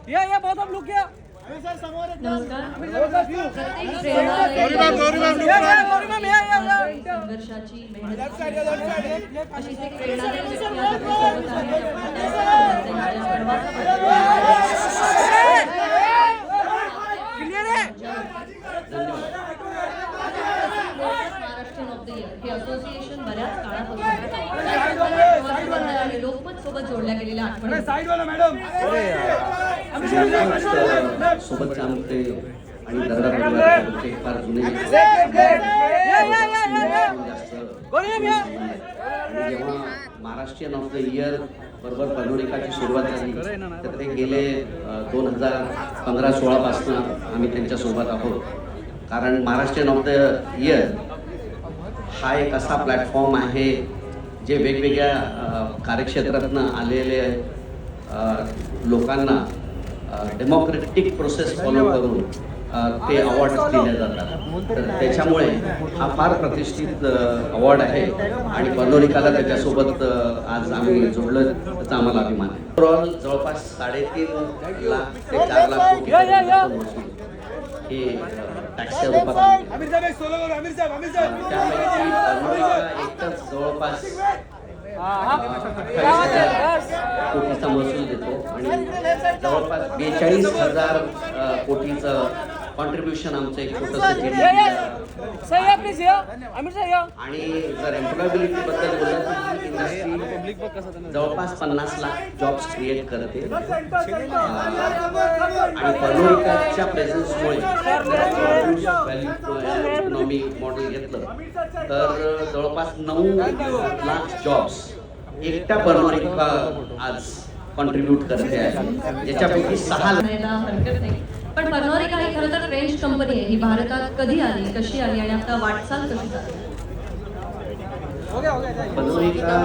या बहुत हम लोग क्या संघर्षाची मेहनत अशीच एक प्रेरणादायी व्यक्ती आपल्यासोबत आहे. महाराष्ट्रीयन ऑफ द इयर हे असोसिएशन बऱ्याच काळापासून लोकमत सोबत जोडल्या गेलेल्या आठवणी सोबत काम ते आणि दरडा परिवाराचे फार जुने जेव्हा महाराष्ट्रीयन ऑफ द इयर बरोबर पनोरिकाची सुरुवात झाली तर ते गेले 2015-16 पासून आम्ही त्यांच्यासोबत आहोत. कारण महाराष्ट्रीयन ऑफ द इयर हा एक असा प्लॅटफॉर्म आहे जे वेगवेगळ्या कार्यक्षेत्रातनं आलेले लोकांना डेमोक्रेटिक प्रोसेस फॉलो करून ते अवॉर्ड दिले जातात. तर त्याच्यामुळे हा फार प्रतिष्ठित अवॉर्ड आहे आणि पनोरिकाला त्याच्यासोबत आज आम्ही जोडलं त्याचा आम्हाला अभिमान आहे. ओव्हरऑल जवळपास 3.5 लाख ते 4 लाख कोटी हे टॅक्सच्या रूपात त्यापैकी पनोरिका एकच जवळपास 28,000 कोटीचा महसूल देतो आणि जवळपास 42,000 कोटीचं कॉन्ट्रीब्युशन आमचं एक छोटंसं आणि जर एम्प्लॉयबिलिटी बद्दल बोललं तर ही इंडस्ट्री जवळपास 50 लाख जॉब्स क्रिएट करते आणि पनोरिकाच्या प्रेझेन्समुळे इकॉनॉमी मॉडेल घेतलं तर जवळपास 9 लाख जॉब्स एकट्या पनोरिका आज कॉन्ट्रीब्यूट करते आहे, ज्याच्यापैकी 6 हरकत नाही. पण पनोरिका ही खरं तर फ्रेंच कंपनी आहे. ही भारतात कधी आली, कशी आली आणि आता वाटचाल कशी झाली? पनोरिका